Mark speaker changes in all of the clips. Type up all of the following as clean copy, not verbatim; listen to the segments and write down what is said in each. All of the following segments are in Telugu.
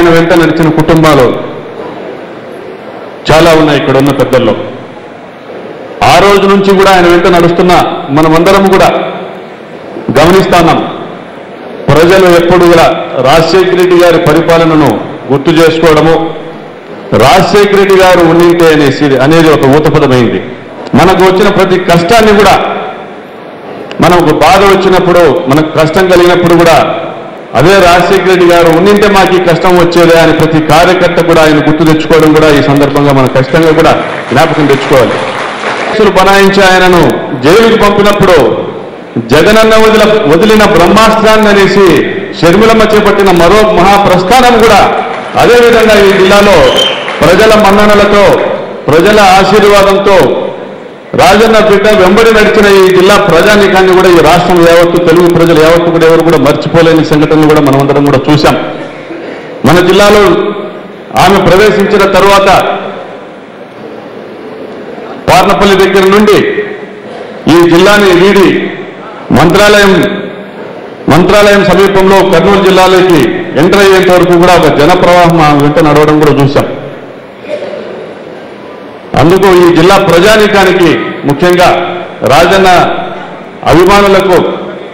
Speaker 1: ఆయన వెంట నడిచిన కుటుంబాలు చాలా ఉన్నాయి ఇక్కడ ఉన్న పెద్దల్లో. ఆ రోజు నుంచి కూడా ఆయన వెంట నడుస్తున్న మనమందరం కూడా గమనిస్తున్నాం. ప్రజలు ఎప్పుడు కూడా రాజశేఖర రెడ్డి గారి పరిపాలనను గుర్తు చేసుకోవడము, రాజశేఖర రెడ్డి గారు ఉన్నింటే అనేది ఒక ఊతపదమైంది. మనకు వచ్చిన ప్రతి కష్టాన్ని కూడా, మనకు బాధ వచ్చినప్పుడు, మనకు కష్టం కలిగినప్పుడు కూడా అదే రాజశేఖర రెడ్డి గారు ఉన్నింటే మాకు ఈ కష్టం వచ్చేదే అని ప్రతి కార్యకర్త కూడా ఆయన గుర్తు తెచ్చుకోవడం కూడా ఈ సందర్భంగా మనం కష్టంగా కూడా జ్ఞాపకం తెచ్చుకోవాలి. బనాయించి ఆయనను జైలుకు పంపినప్పుడు జగనన్న వదిలిన బ్రహ్మాస్త్రాన్ని అనేసి షర్మిలమ్మ చేపట్టిన మరో మహాప్రస్థానం కూడా అదేవిధంగా ఈ జిల్లాలో ప్రజల మన్ననలతో, ప్రజల ఆశీర్వాదంతో రాజన్న బిడ్డ వెంబడి నడిచిన ఈ జిల్లా ప్రజానీకాన్ని కూడా ఈ రాష్ట్రం యావత్తు, తెలుగు ప్రజలు యావత్తు కూడా ఎవరు కూడా మర్చిపోలేని సంఘటనలు కూడా మనమందరం కూడా చూశాం. మన జిల్లాలో ఆమె ప్రవేశించిన తరువాత పార్నపల్లి దగ్గర నుండి ఈ జిల్లాని వీడి మంత్రాలయం సమీపంలో కర్నూలు జిల్లాలోకి ఎంటర్ అయ్యేంత వరకు కూడా ఒక జనప్రవాహం ఆమె వెంట నడవడం కూడా చూశాం. అందుకు ఈ జిల్లా ప్రజానీకానికి, ముఖ్యంగా రాజన్న అభిమానులకు,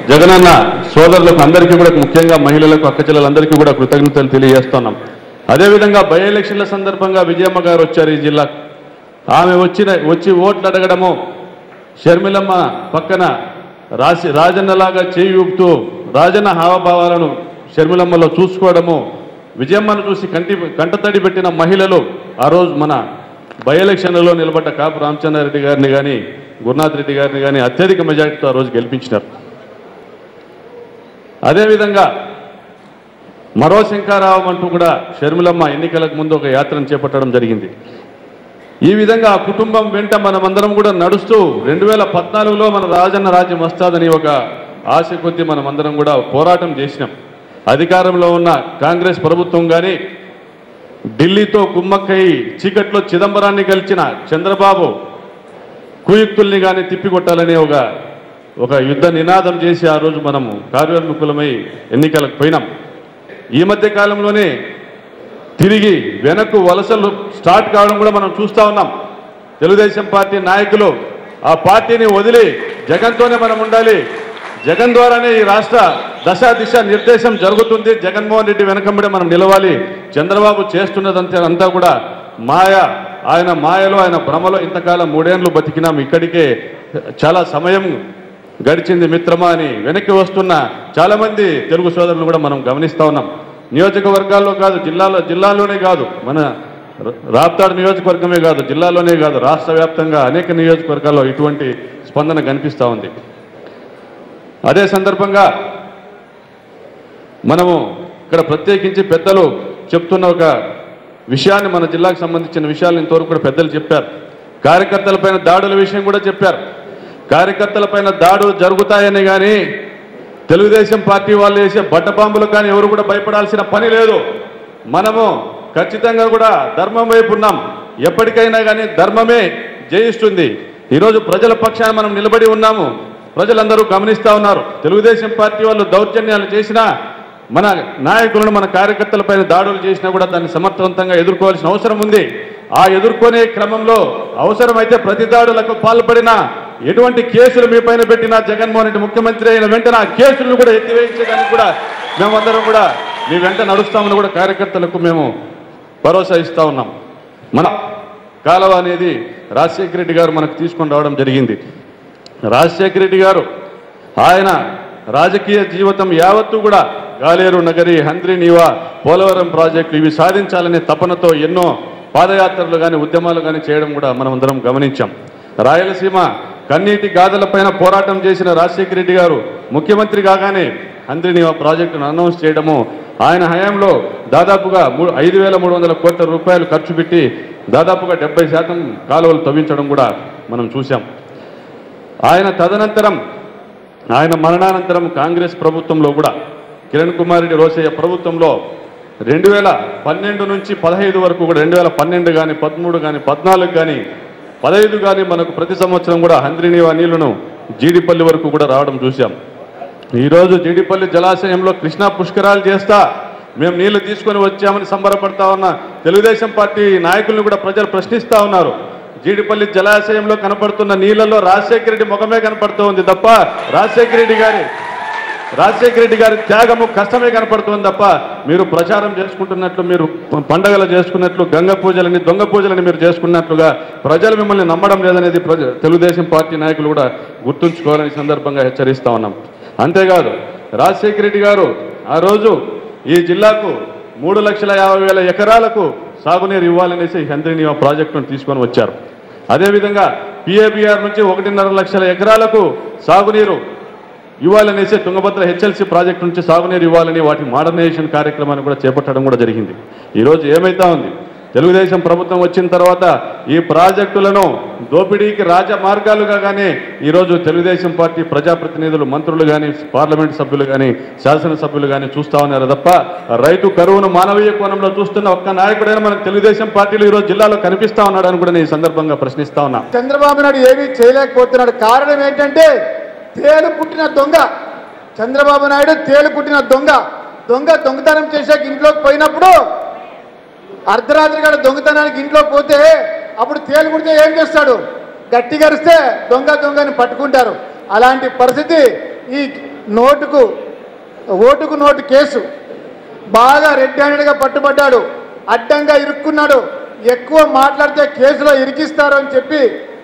Speaker 1: జగనన్న సోదరులకు అందరికీ కూడా, ముఖ్యంగా మహిళలకు, అక్కచెల్లెలందరికీ కూడా కృతజ్ఞతలు తెలియజేస్తున్నాం. అదేవిధంగా బై ఎలక్షన్ల సందర్భంగా విజయమ్మ గారు వచ్చారు ఈ జిల్లా. ఆమె వచ్చి ఓట్లు అడగడము, షర్మిలమ్మ పక్కన రాజన్నలాగా చేయి ఊపుతూ రాజన్న హావభావాలను షర్మిలమ్మలో చూసుకోవడము, విజయమ్మను చూసి కంటతడి పెట్టిన మహిళలు ఆ రోజు మన బై ఎలక్షన్లలో నిలబడ్డ కాపు రామచంద్రారెడ్డి గారిని కానీ, గురునాథ్ రెడ్డి గారిని కానీ అత్యధిక మెజార్టీతో ఆ రోజు గెలిపించినారు. అదేవిధంగా మరో శంకారావం అంటూ కూడా షర్మిలమ్మ ఎన్నికలకు ముందు ఒక యాత్రను చేపట్టడం జరిగింది. ఈ విధంగా ఆ కుటుంబం వెంట మనమందరం కూడా నడుస్తూ 2014లో మన రాజన్న రాజ్యం వస్తాదని ఒక ఆశ కొద్దీ మనమందరం కూడా పోరాటం చేసినాం. అధికారంలో ఉన్న కాంగ్రెస్ ప్రభుత్వం కానీ, ఢిల్లీతో కుమ్మక్కయి చీకట్లో చిదంబరాన్ని గెలిచిన చంద్రబాబు కుయుక్తుల్ని కానీ తిప్పికొట్టాలని ఒక యుద్ధ నినాదం చేసి ఆ రోజు మనము కార్యోన్ముఖులమై ఎన్నికలకు పోయినాం. ఈ మధ్య కాలంలోనే తిరిగి వెనక్కు వలసలు స్టార్ట్ కావడం కూడా మనం చూస్తూ ఉన్నాం. తెలుగుదేశం పార్టీ నాయకులు ఆ పార్టీని వదిలి జగన్తోనే మనం ఉండాలి, జగన్ ద్వారానే ఈ రాష్ట్ర దశ దిశ నిర్దేశం జరుగుతుంది, జగన్మోహన్ రెడ్డి వెనకంబడే మనం నిలవాలి, చంద్రబాబు చేస్తున్నదంతా కూడా మాయ, ఆయన మాయలో, ఆయన భ్రమలో ఇంతకాలం 3 ఏళ్ళు బతికినాం, ఇక్కడికే చాలా సమయం గడిచింది మిత్రమా అని వెనక్కి వస్తున్న చాలామంది తెలుగు సోదరులు కూడా మనం గమనిస్తూ ఉన్నాం. నియోజకవర్గాల్లో కాదు, జిల్లాలోనే కాదు, మన రాప్తాడు నియోజకవర్గమే కాదు, జిల్లాలోనే కాదు, రాష్ట్ర వ్యాప్తంగా అనేక నియోజకవర్గాల్లో ఇటువంటి స్పందన కనిపిస్తూ ఉంది. అదే సందర్భంగా మనము ఇక్కడ ప్రత్యేకించి పెద్దలు చెప్తున్న ఒక విషయాన్ని, మన జిల్లాకు సంబంధించిన విషయాలను ఇంతవరకు కూడా పెద్దలు చెప్పారు. కార్యకర్తలపైన దాడుల విషయం కూడా చెప్పారు. కార్యకర్తలపైన దాడులు జరుగుతాయని కానీ, తెలుగుదేశం పార్టీ వాళ్ళు వేసే బట్టబాంబులు కానీ ఎవరు కూడా భయపడాల్సిన పని లేదు. మనము ఖచ్చితంగా కూడా ధర్మం వైపు ఉన్నాం. ఎప్పటికైనా కానీ ధర్మమే జయిస్తుంది. ఈరోజు ప్రజల పక్షాన మనం నిలబడి ఉన్నాము. ప్రజలందరూ గమనిస్తూ ఉన్నారు. తెలుగుదేశం పార్టీ వాళ్ళు దౌర్జన్యాలు చేసినా, మన నాయకులను, మన కార్యకర్తలపైన దాడులు చేసినా కూడా దాన్ని సమర్థవంతంగా ఎదుర్కోవాల్సిన అవసరం ఉంది. ఆ ఎదుర్కొనే క్రమంలో అవసరమైతే ప్రతి దాడులకు పాల్పడినా, ఎటువంటి కేసులు మీ పైన పెట్టినా, జగన్మోహన్ రెడ్డి ముఖ్యమంత్రి అయిన వెంటనే ఆ కేసులను కూడా ఎత్తివేయించడానికి కూడా మేమందరం కూడా మీ వెంట నడుస్తామని కూడా కార్యకర్తలకు మేము భరోసా ఇస్తూ ఉన్నాం. మన కాలువ అనేది రాజశేఖర రెడ్డి గారు మనకు తీసుకొని రావడం జరిగింది. రాజశేఖర రెడ్డి గారు ఆయన రాజకీయ జీవితం యావత్తు కూడా గాలేరు నగరి, హంద్రి నీవా, పోలవరం ప్రాజెక్టు ఇవి సాధించాలనే తపనతో ఎన్నో పాదయాత్రలు కానీ, ఉద్యమాలు కానీ చేయడం కూడా మనం అందరం గమనించాం. రాయలసీమ కన్నీటి గాథలపైన పోరాటం చేసిన రాజశేఖర రెడ్డి గారు ముఖ్యమంత్రి కాగానే హంద్రి నీవా ప్రాజెక్టును అనౌన్స్ చేయడము, ఆయన హయాంలో దాదాపుగా 5,300 కోట్ల రూపాయలు ఖర్చు పెట్టి దాదాపుగా 70% కాలువలు తవ్వించడం కూడా మనం చూసాం. ఆయన తదనంతరం, ఆయన మరణానంతరం కాంగ్రెస్ ప్రభుత్వంలో కూడా, కిరణ్ కుమార్ రెడ్డి రోసయ్య ప్రభుత్వంలో 2012 నుంచి 15 వరకు కూడా, 2012 కానీ, 13 కానీ, 14 కానీ, 15 కానీ మనకు ప్రతి సంవత్సరం కూడా హంద్రినీవా నీళ్లను జీడిపల్లి వరకు కూడా రావడం చూశాం. ఈరోజు జీడిపల్లి జలాశయంలో కృష్ణా పుష్కరాలు చేస్తా మేము నీళ్లు తీసుకొని వచ్చామని సంబరపడతా ఉన్న తెలుగుదేశం పార్టీ నాయకులను కూడా ప్రజలు ప్రశ్నిస్తూ ఉన్నారు. జీడిపల్లి జలాశయంలో కనపడుతున్న నీళ్లలో రాజశేఖర రెడ్డి ముఖమే కనపడుతూ ఉంది తప్ప రాజశేఖర రెడ్డి గారి త్యాగము కష్టమే కనపడుతుంది తప్ప మీరు ప్రచారం చేసుకుంటున్నట్లు, మీరు పండగలు చేసుకున్నట్లు, గంగ పూజలని దొంగ పూజలని మీరు చేసుకున్నట్లుగా ప్రజలు మిమ్మల్ని నమ్మడం లేదనేది తెలుగుదేశం పార్టీ నాయకులు కూడా గుర్తుంచుకోవాలని సందర్భంగా హెచ్చరిస్తా ఉన్నాం. అంతేకాదు రాజశేఖర రెడ్డి గారు ఆ రోజు ఈ జిల్లాకు 3,50,000 ఎకరాలకు సాగునీరు ఇవ్వాలనేసి హంద్రీనీవా ప్రాజెక్టును తీసుకొని వచ్చారు. అదేవిధంగా పిఏబిఆర్ నుంచి 1.5 లక్షల ఎకరాలకు సాగునీరు ఇవ్వాలనేసి తుంగభద్ర హెచ్ఎల్సి ప్రాజెక్టు నుంచి సాగునీరు ఇవ్వాలని వాటి మోడర్నైజేషన్ కార్యక్రమాన్ని కూడా చేపట్టడం కూడా జరిగింది. ఈరోజు ఏమైతా ఉంది, తెలుగుదేశం ప్రభుత్వం వచ్చిన తర్వాత ఈ ప్రాజెక్టులను దోపిడీకి రాజమార్గాలుగా కానీ ఈరోజు తెలుగుదేశం పార్టీ ప్రజాప్రతినిధులు, మంత్రులు కానీ, పార్లమెంట్ సభ్యులు కానీ, శాసనసభ్యులు కానీ చూస్తూ ఉన్నారు తప్ప రైతు కరువును మానవీయ కోణంలో చూస్తున్న ఒక్క నాయకుడైనా మనకు తెలుగుదేశం పార్టీలు ఈరోజు జిల్లాలో కనిపిస్తా ఉన్నాడని కూడా నేను ఈ సందర్భంగా ప్రశ్నిస్తా ఉన్నా.
Speaker 2: చంద్రబాబు నాయుడు ఏమీ చేయలేకపోతున్నాడు. కారణం ఏంటంటే తేలు పుట్టిన దొంగ చంద్రబాబు నాయుడు. తేలు పుట్టిన దొంగతనం చేశాక ఇంట్లోకి పోయినప్పుడు అర్ధరాత్రి గడ దొంగతనానికి ఇంట్లో పోతే అప్పుడు తేలు పుడితే ఏం చేస్తాడు? గట్టి గరిస్తే దొంగని పట్టుకుంటారు. అలాంటి పరిస్థితి ఈ ఓటుకు నోటు కేసు బాగా రెడ్ హ్యాండెడ్గా పట్టుబడ్డాడు. అడ్డంగా ఇరుక్కున్నాడు. ఎక్కువ మాట్లాడితే కేసులో ఇరికిస్తారు అని చెప్పి,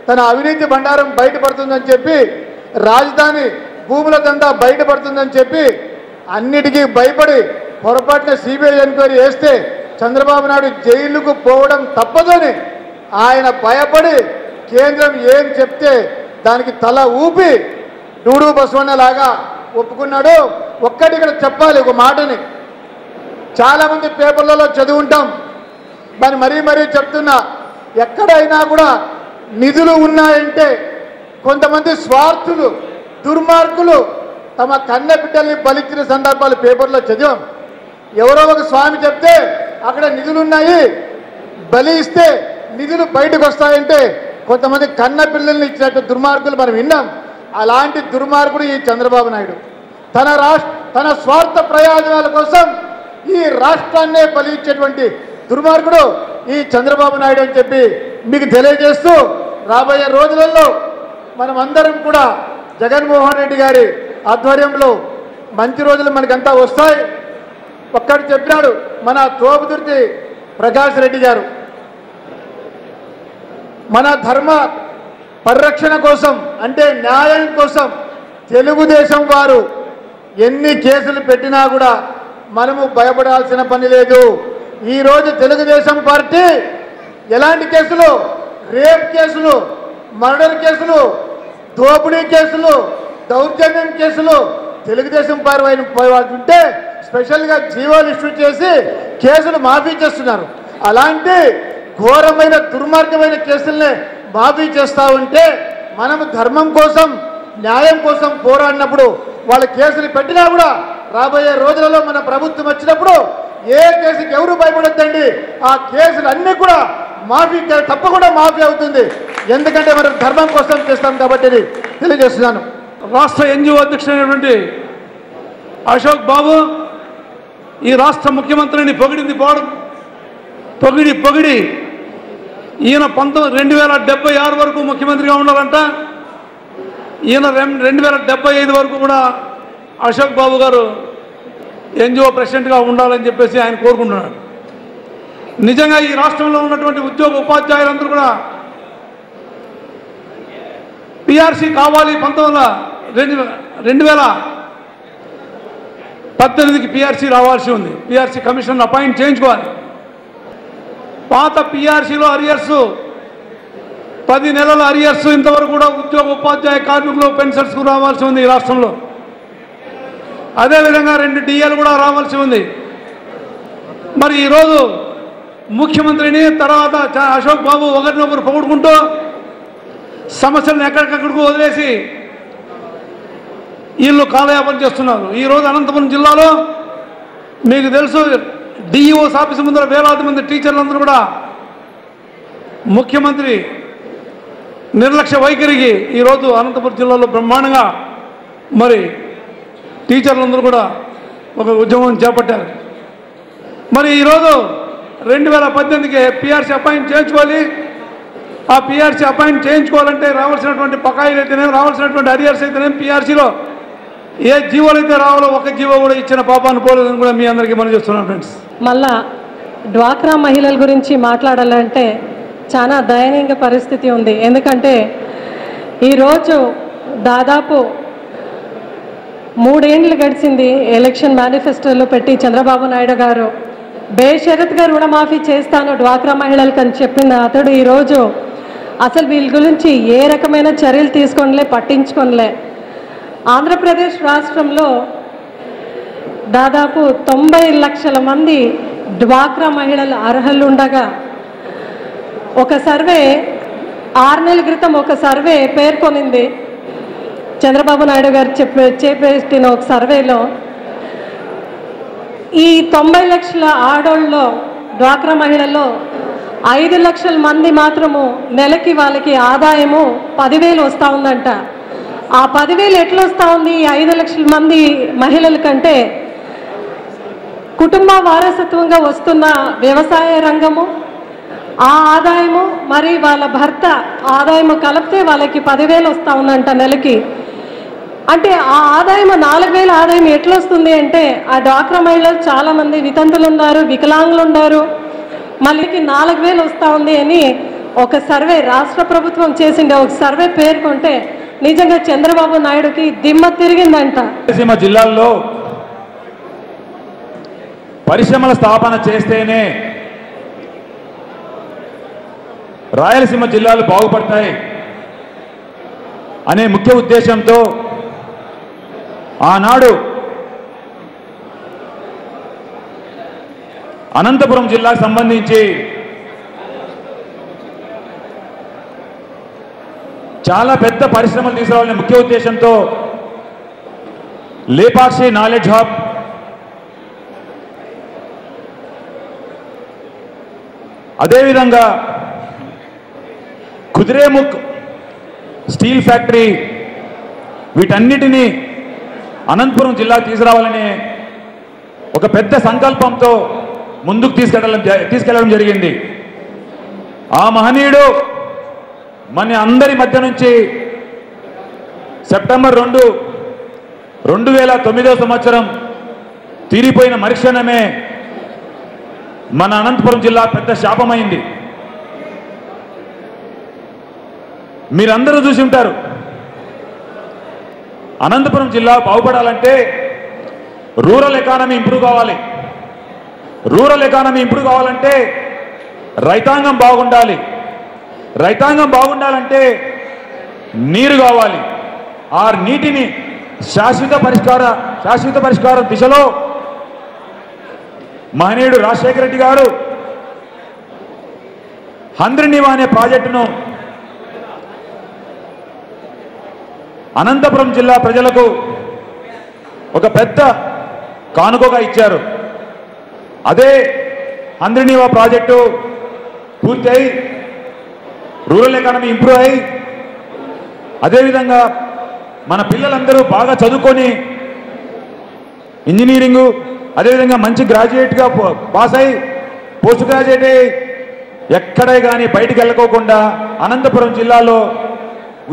Speaker 2: తన అవినీతి బండారం బయటపడుతుందని చెప్పి, రాజధాని భూముల దందా బయటపడుతుందని చెప్పి అన్నిటికీ భయపడి పొరపాటున సిబిఐ ఎంక్వైరీ వేస్తే చంద్రబాబు నాయుడు జైలుకు పోవడం తప్పదని ఆయన భయపడి కేంద్రం ఏం చెప్తే దానికి తల ఊపి డూడు బసవన్న లాగా ఒప్పుకున్నాడు. ఒక్కటి ఇక్కడ చెప్పాలి, ఒక మాటని చాలామంది పేపర్లలో చదువుంటాం, దాన్ని మరీ చెప్తున్నా. ఎక్కడైనా కూడా నిధులు ఉన్నాయంటే కొంతమంది స్వార్థులు, దుర్మార్గులు తమ కన్న బిడ్డల్ని బలిచ్చిన సందర్భాలు పేపర్లో చదివాం. ఎవరో ఒక స్వామి చెప్తే అక్కడ నిధులున్నాయి, బలి ఇస్తే నిధులు బయటకు వస్తాయంటే కొంతమంది కన్న పిల్లల్ని ఇచ్చినట్టు దుర్మార్గులు మనం విన్నాం. అలాంటి దుర్మార్గుడు ఈ చంద్రబాబు నాయుడు. తన స్వార్థ ప్రయోజనాల కోసం ఈ రాష్ట్రాన్నే బలి ఇచ్చేటువంటి దుర్మార్గుడు ఈ చంద్రబాబు నాయుడు అని చెప్పి మీకు తెలియజేస్తూ, రాబోయే రోజులలో మనం అందరం కూడా జగన్మోహన్ రెడ్డి గారి ఆధ్వర్యంలో మంచి రోజులు మనకంతా వస్తాయి. ఒక్కటి చెప్పినాడు మన తోపుదుర్తి ప్రకాష్ రెడ్డి గారు, మన ధర్మ పరిరక్షణ కోసం అంటే న్యాయం కోసం తెలుగుదేశం వారు ఎన్ని కేసులు పెట్టినా కూడా మనము భయపడాల్సిన పని లేదు. ఈరోజు తెలుగుదేశం పార్టీ ఎలాంటి కేసులు, రేప్ కేసులు, మర్డర్ కేసులు, దోపిడీ కేసులు, దౌర్జన్యం కేసులు తెలుగుదేశం పార్టీ ఉంటే స్పెషల్గా జీవోలు ఇష్యూ చేసి కేసులు మాఫీ చేస్తున్నారు. అలాంటి ఘోరమైన దుర్మార్గమైన కేసుల్ని మాఫీ చేస్తూ ఉంటే మనము ధర్మం కోసం న్యాయం కోసం పోరాడినప్పుడు వాళ్ళ కేసులు పెట్టినా కూడా రాబోయే రోజులలో మన ప్రభుత్వం వచ్చినప్పుడు ఏ కేసుకి ఎవరు భయపడొద్దండి, ఆ కేసులు అన్నీ కూడా మాఫీ తప్పకుండా మాఫీ అవుతుంది. ఎందుకంటే మనం ధర్మం కోసం చేస్తాం కాబట్టి తెలియజేస్తున్నాను.
Speaker 3: రాష్ట్ర ఎన్జిఓ అధ్యక్షుడైనటువంటి అశోక్ బాబు ఈ రాష్ట్ర ముఖ్యమంత్రిని పొగిడి ఈయన 2076 వరకు ముఖ్యమంత్రిగా ఉండాలంట. ఈయన 2075 వరకు కూడా అశోక్ బాబు గారు ఎన్జిఓ ప్రెసిడెంట్గా ఉండాలని చెప్పేసి ఆయన కోరుకుంటున్నాడు. నిజంగా ఈ రాష్ట్రంలో ఉన్నటువంటి ఉద్యోగ ఉపాధ్యాయులందరూ కూడా పిఆర్సీ కావాలి. 2018కి పిఆర్సీ రావాల్సి ఉంది. పిఆర్సీ కమిషన్ అపాయింట్ చేయించుకోవాలి. పాత పిఆర్సీలో అరియర్స్ 10 నెలల అరియర్స్ ఇంతవరకు కూడా ఉద్యోగ ఉపాధ్యాయ కార్మికులు పెన్షన్స్కు రావాల్సి ఉంది ఈ రాష్ట్రంలో. అదేవిధంగా 2 డిఏలు కూడా రావాల్సి ఉంది. మరి ఈరోజు ముఖ్యమంత్రిని తర్వాత అశోక్ బాబు ఒకరినొకరు పొగుడుకుంటూ సమస్యలను ఎక్కడికక్కడికి వదిలేసి వీళ్ళు కాలయాపన చేస్తున్నారు. ఈరోజు అనంతపురం జిల్లాలో మీకు తెలుసు డిఈఓస్ ఆఫీసు ముందర వేలాది మంది టీచర్లందరూ కూడా ముఖ్యమంత్రి నిర్లక్ష్య వైఖరికి ఈరోజు అనంతపురం జిల్లాలో బ్రహ్మాండంగా మరి టీచర్లందరూ కూడా ఒక ఉద్యమం చేపట్టారు. మరి ఈరోజు 2018కి పిఆర్సీ అపాయింట్ చేయించుకోవాలి. ఆ పిఆర్సీ అపాయింట్ చేయించుకోవాలంటే రావాల్సినటువంటి బకాయిలు అయితేనేం, రావాల్సినటువంటి అరియర్స్ అయితేనేం, పిఆర్సీలో ఏ జీవోలు అయితే రావాలో ఒక జీవో కూడా ఇచ్చిన పాపాన్ని పోలేదని కూడా మీ అందరికీ మనం చేస్తున్నాం ఫ్రెండ్స్.
Speaker 4: మళ్ళా డ్వాక్రా మహిళల గురించి మాట్లాడాలంటే చాలా దయనీయ పరిస్థితి ఉంది. ఎందుకంటే ఈరోజు దాదాపు 3 ఏళ్ళు గడిచింది ఎలక్షన్ మేనిఫెస్టోలో పెట్టి చంద్రబాబు నాయుడు గారు బేషరత్గా రుణమాఫీ చేస్తాను డ్వాక్రా మహిళలకు అని చెప్పిన అతడు ఈరోజు అసలు వీళ్ళ గురించి ఏ రకమైన చర్యలు తీసుకోనిలే, పట్టించుకోనిలే. ఆంధ్రప్రదేశ్ రాష్ట్రంలో దాదాపు 90 లక్షల మంది డ్వాక్రా మహిళలు అర్హులు ఉండగా ఒక సర్వే 6 నెలల క్రితం ఒక సర్వే పేర్కొనింది. చంద్రబాబు నాయుడు గారు చేపట్టిన ఒక సర్వేలో ఈ 90 లక్షల ఆడోళ్ళలో డ్వాక్రా మహిళల్లో 5 లక్షల మంది మాత్రము నెలకి వాళ్ళకి ఆదాయము 10,000 వస్తూ ఉందంట. ఆ 10,000 ఎట్లా వస్తూ ఉంది? 5 లక్షల మంది మహిళల కంటే కుటుంబ వారసత్వంగా వస్తున్న వ్యవసాయ రంగము ఆ ఆదాయము మరి వాళ్ళ భర్త ఆదాయము కలిపితే వాళ్ళకి 10,000 వస్తూ ఉందంట నెలకి. అంటే ఆ ఆదాయం 4,000 ఆదాయం ఎట్లా వస్తుంది అంటే ఆ డ్వాక్రా మహిళలు చాలామంది వితంతులు ఉన్నారు, వికలాంగులు ఉన్నారు, మళ్ళీకి 4,000 వస్తూ ఉంది అని ఒక సర్వే రాష్ట్ర ప్రభుత్వం చేసిండే ఒక సర్వే పేర్కొంటే నిజంగా చంద్రబాబు నాయుడుకి దిమ్మ తిరిగిందంట.
Speaker 5: రాయలసీమ జిల్లాల్లో పరిశ్రమల స్థాపన చేస్తేనే రాయలసీమ జిల్లాలు బాగుపడతాయి అనే ముఖ్య ఉద్దేశంతో ఆనాడు అనంతపురం జిల్లాకు సంబంధించి చాలా పెద్ద పరిశ్రమలు తీసుకురావాలనే ముఖ్య ఉద్దేశంతో లేపాక్షి నాలెడ్జ్ హబ్, అదేవిధంగా కుదిరేముఖ్ స్టీల్ ఫ్యాక్టరీ, వీటన్నిటినీ అనంతపురం జిల్లాకు తీసుకురావాలనే ఒక పెద్ద సంకల్పంతో ముందుకు తీసుకెళ్లడం జరిగింది. ఆ మహనీయుడు మన అందరి మధ్య నుంచి సెప్టెంబర్ 2, 2009వ సంవత్సరం తీరిపోయిన మరుక్షణమే మన అనంతపురం జిల్లా పెద్ద శాపమైంది. మీరందరూ చూసి ఉంటారు, అనంతపురం జిల్లా బాగుపడాలంటే రూరల్ ఎకానమీ ఇంప్రూవ్ కావాలి. రూరల్ ఎకానమీ ఇంప్రూవ్ కావాలంటే రైతాంగం బాగుండాలి. రైతాంగం బాగుండాలంటే నీరు కావాలి. ఆ నీటిని శాశ్వత పరిష్కారం దిశలో మహనీయుడు రాజశేఖర రెడ్డి గారు హంద్రినీవా అనే ప్రాజెక్టును అనంతపురం జిల్లా ప్రజలకు ఒక పెద్ద కానుకగా ఇచ్చారు. అదే హంద్రినీవా ప్రాజెక్టు పూర్తి అయి రూరల్ ఎకానమీ ఇంప్రూవ్ అయి అదేవిధంగా మన పిల్లలందరూ బాగా చదువుకొని ఇంజనీరింగు అదేవిధంగా మంచి గ్రాడ్యుయేట్గా పాస్ అయి పోస్ట్ గ్రాడ్యుయేట్ అయి ఎక్కడే కానీ బయటికి వెళ్ళకోకుండా అనంతపురం జిల్లాలో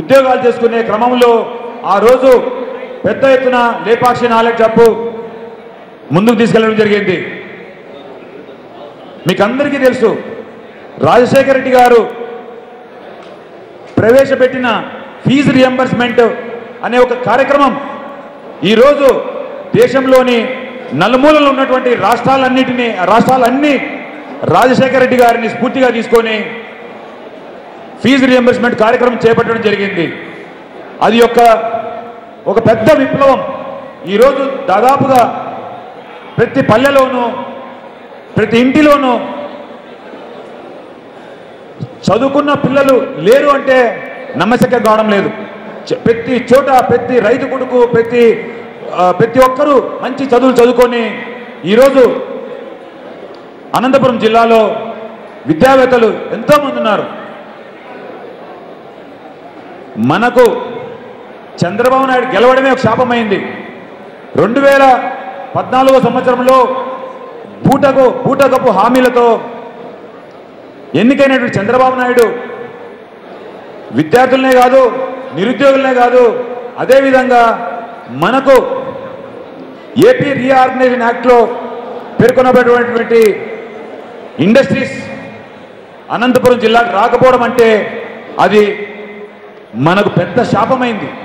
Speaker 5: ఉద్యోగాలు చేసుకునే క్రమంలో ఆ రోజు పెద్ద ఎత్తున లేపాక్షి నాలెడ్జ్ హబ్ ముందుకు తీసుకెళ్లడం జరిగింది. మీకు అందరికీ తెలుసు, రాజశేఖర రెడ్డి గారు ప్రవేశపెట్టిన ఫీజు రియంబర్స్మెంట్ అనే ఒక కార్యక్రమం ఈరోజు దేశంలోని నలుమూలలు ఉన్నటువంటి రాష్ట్రాలన్నీ రాజశేఖర రెడ్డి గారిని స్ఫూర్తిగా తీసుకొని ఫీజు రియంబర్స్మెంట్ కార్యక్రమం చేపట్టడం జరిగింది. అది ఒక పెద్ద విప్లవం. ఈరోజు దాదాపుగా ప్రతి పల్లెలోనూ ప్రతి ఇంటిలోనూ చదువుకున్న పిల్లలు లేరు అంటే నమ్మశక్యం కావడం లేదు. ప్రతి చోట ప్రతి రైతు కొడుకు ప్రతి ఒక్కరూ మంచి చదువులు చదువుకొని ఈరోజు అనంతపురం జిల్లాలో విద్యావేత్తలు ఎంతోమంది ఉన్నారు. మనకు చంద్రబాబు నాయుడు గెలవడమే ఒక శాపమైంది. 2014వ సంవత్సరంలో పూటకపు హామీలతో ఎన్నికైనటువంటి చంద్రబాబు నాయుడు విద్యార్థులనే కాదు, నిరుద్యోగులనే కాదు, అదేవిధంగా మనకు ఏపీ రీఆర్గనైజేషన్ యాక్ట్లో పేర్కొనబడినటువంటి ఇండస్ట్రీస్ అనంతపురం జిల్లాకు రాకపోవడం అంటే అది మనకు పెద్ద శాపమైంది.